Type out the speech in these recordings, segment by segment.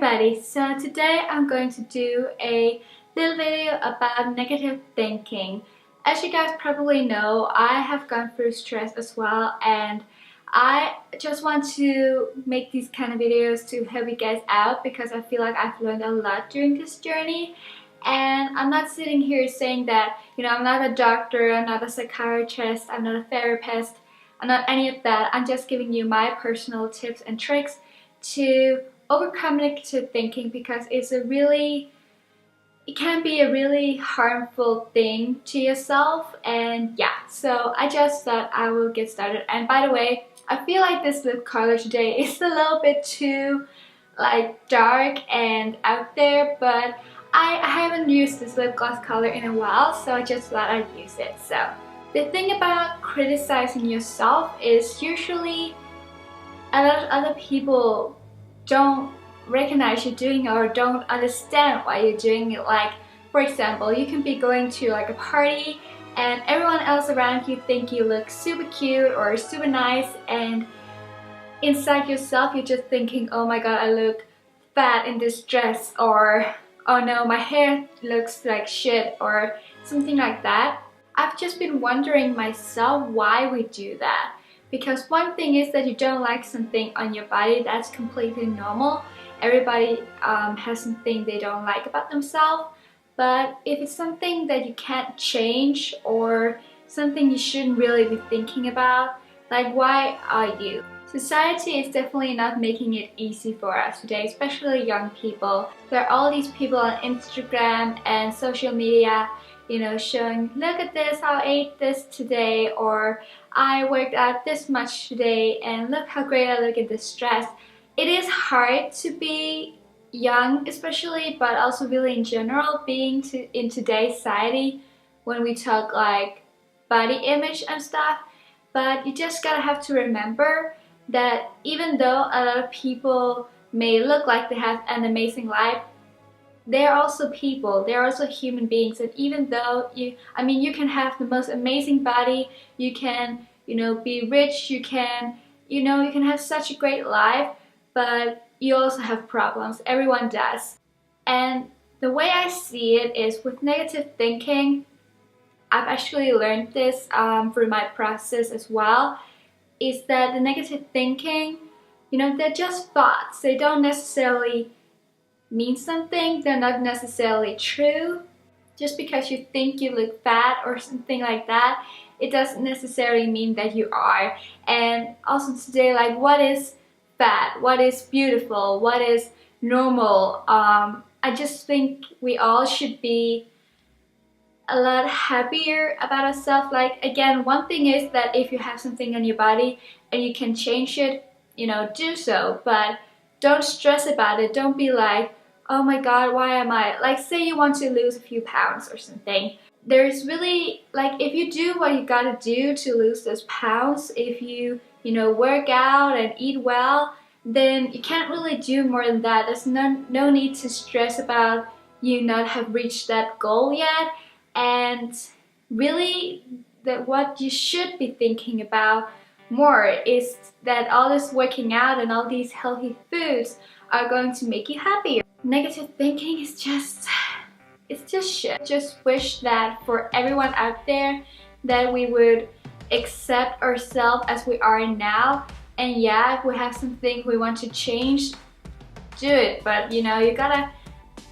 everybody, so today I'm going to do a little video about negative thinking. As you guys probably know, I have gone through stress as well, and I just want to make these kind of videos to help you guys out because I feel like I've learned a lot during this journey. And I'm not sitting here saying that, I'm not a doctor, I'm not a psychiatrist, I'm not a therapist, I'm not any of that. I'm just giving you my personal tips and tricks to overcome negative thinking because it can be a really harmful thing to yourself. And yeah, so I just thought I will get started. And by the way, I feel like this lip color today is a little bit too dark and out there, but I haven't used this lip gloss color in a while, so I just thought I'd use it. So the thing about criticizing yourself is usually a lot of other people don't recognize you're doing it or don't understand why you're doing it. Like, for example, you can be going to a party and everyone else around you think you look super cute or super nice, and inside yourself you're just thinking, oh my god, I look fat in this dress, or oh no, my hair looks like shit, or something like that. I've just been wondering myself why we do that. Because one thing is that you don't like something on your body, that's completely normal. Everybody has something they don't like about themselves. But if it's something that you can't change or something you shouldn't really be thinking about, why are you? Society is definitely not making it easy for us today, especially young people. There are all these people on Instagram and social media, showing, look at this, I ate this today, or I worked out this much today, and look how great I look in this dress. It is hard to be young especially, but also really in general, being in today's society when we talk body image and stuff. But you just gotta have to remember that even though a lot of people may look like they have an amazing life, they're also people, they're also human beings. And even though you can have the most amazing body, you can, be rich, you can have such a great life, but you also have problems. Everyone does. And the way I see it is with negative thinking, I've actually learned this through my process as well, is that the negative thinking, they're just thoughts. They don't necessarily mean something, they're not necessarily true. Just because you think you look fat or something like that, it doesn't necessarily mean that you are. And also today, what is fat? What is beautiful? What is normal? I just think we all should be a lot happier about ourselves. Again, one thing is that if you have something on your body and you can change it, do so. But don't stress about it. Don't be like, oh my god, why am I, say you want to lose a few pounds or something. There's really, if you do what you gotta do to lose those pounds, if you, work out and eat well, then you can't really do more than that. There's no need to stress about you not have reached that goal yet. And really, that what you should be thinking about more is that all this working out and all these healthy foods are going to make you happier. Negative thinking is just shit. Just wish that for everyone out there that we would accept ourselves as we are now. And yeah, if we have something we want to change, do it. But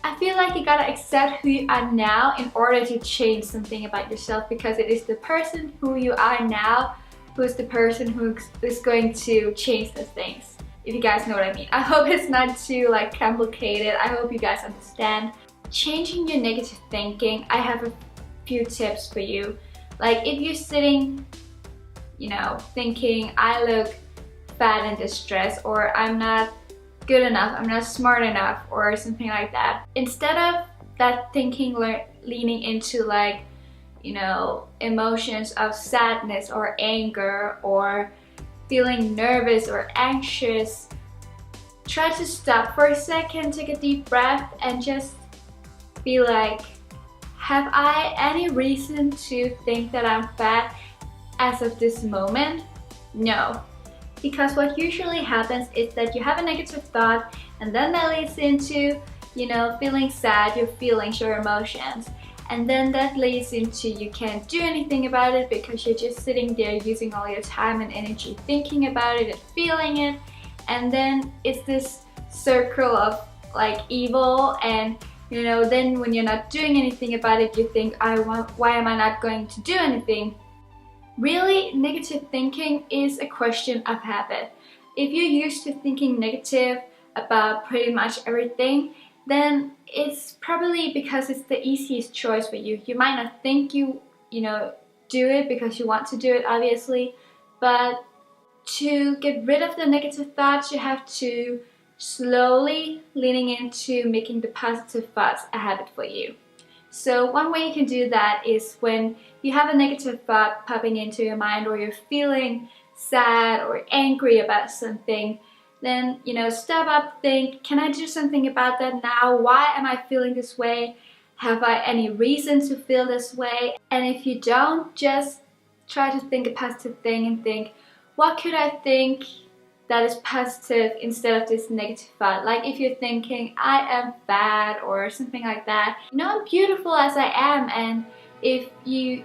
I feel like you gotta accept who you are now in order to change something about yourself, because it is the person who you are now who is the person who is going to change the things. If you guys know what I mean. I hope it's not too complicated. I hope you guys understand. Changing your negative thinking, I have a few tips for you. If you're sitting, thinking I look fat in this dress, or I'm not good enough, I'm not smart enough, or something like that. Instead of that thinking leaning into emotions of sadness or anger or feeling nervous or anxious, try to stop for a second, take a deep breath, and just be like, have I any reason to think that I'm fat as of this moment? No. Because what usually happens is that you have a negative thought and then that leads into, you know, feeling sad, your feelings, your emotions. And then that leads into you can't do anything about it because you're just sitting there using all your time and energy thinking about it and feeling it. And then it's this circle of like evil, and you know, then when you're not doing anything about it, you think, why am I not going to do anything? Really, negative thinking is a question of habit. If you're used to thinking negative about pretty much everything, then it's probably because it's the easiest choice for you. You might not think you know, do it because you want to do it, obviously, but to get rid of the negative thoughts, you have to slowly leaning into making the positive thoughts a habit for you. So one way you can do that is when you have a negative thought popping into your mind, or you're feeling sad or angry about something, then, you know, stop up, think, can I do something about that now? Why am I feeling this way? Have I any reason to feel this way? And if you don't, just try to think a positive thing and think, what could I think that is positive instead of this negative thought? Like if you're thinking, I am fat or something like that, you know, I'm beautiful as I am. And if you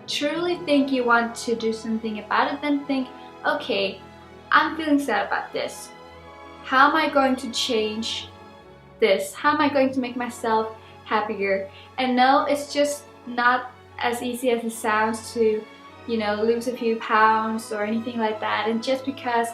truly think you want to do something about it, then think, okay, I'm feeling sad about this. How am I going to change this? How am I going to make myself happier? And no, it's just not as easy as it sounds to, you know, lose a few pounds or anything like that. And just because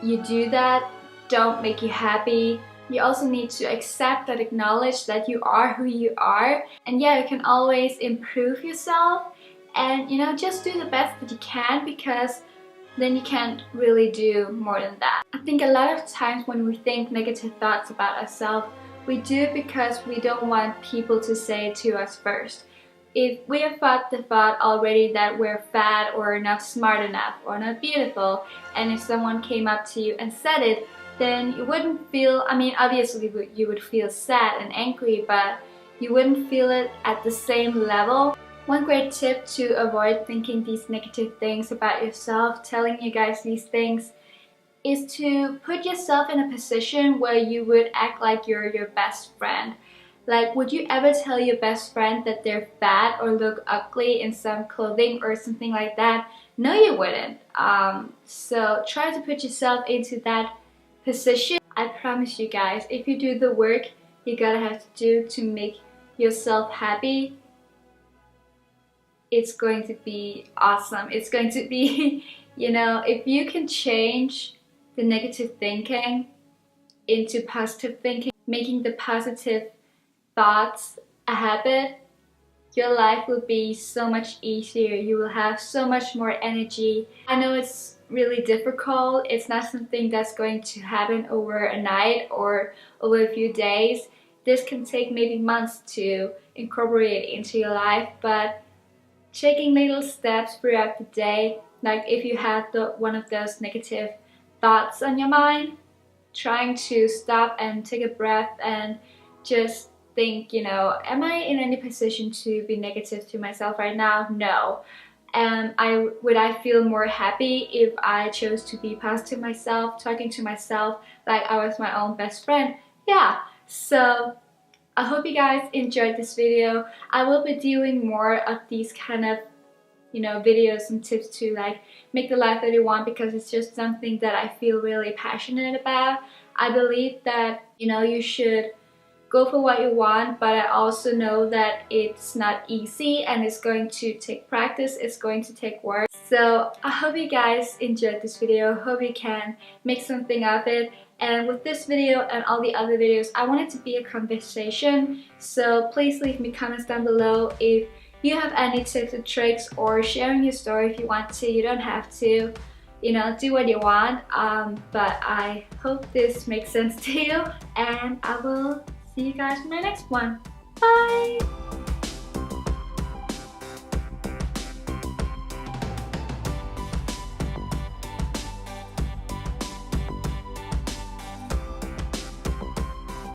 you do that, don't make you happy. You also need to accept and acknowledge that you are who you are. And yeah, you can always improve yourself, and you know, just do the best that you can, because then you can't really do more than that. I think a lot of times when we think negative thoughts about ourselves, we do it because we don't want people to say it to us first. If we have thought the thought already that we're fat or not smart enough or not beautiful, and if someone came up to you and said it, then you wouldn't feel, I mean, obviously you would feel sad and angry, but you wouldn't feel it at the same level. One great tip to avoid thinking these negative things about yourself, telling you guys these things, is to put yourself in a position where you would act like you're your best friend. Like, would you ever tell your best friend that they're fat or look ugly in some clothing or something like that? No, you wouldn't. So try to put yourself into that position. I promise you guys, if you do the work you gotta have to do to make yourself happy, it's going to be awesome. It's going to be, you know, if you can change the negative thinking into positive thinking, making the positive thoughts a habit, your life will be so much easier. You will have so much more energy. I know it's really difficult. It's not something that's going to happen over a night or over a few days. This can take maybe months to incorporate into your life, but taking little steps throughout the day, like if you have one of those negative thoughts on your mind, trying to stop and take a breath and just think, you know, am I in any position to be negative to myself right now? No. Would I feel more happy if I chose to be positive myself, talking to myself like I was my own best friend? Yeah. So I hope you guys enjoyed this video. I will be doing more of these kind of, you know, videos and tips to like make the life that you want, because it's just something that I feel really passionate about. I believe that, you know, you should go for what you want, but I also know that it's not easy and it's going to take practice, it's going to take work. So I hope you guys enjoyed this video, hope you can make something of it. And with this video and all the other videos, I want it to be a conversation. So please leave me comments down below if you have any tips and tricks, or sharing your story if you want to. You don't have to, you know, do what you want. But I hope this makes sense to you, and I will see you guys in my next one. Bye!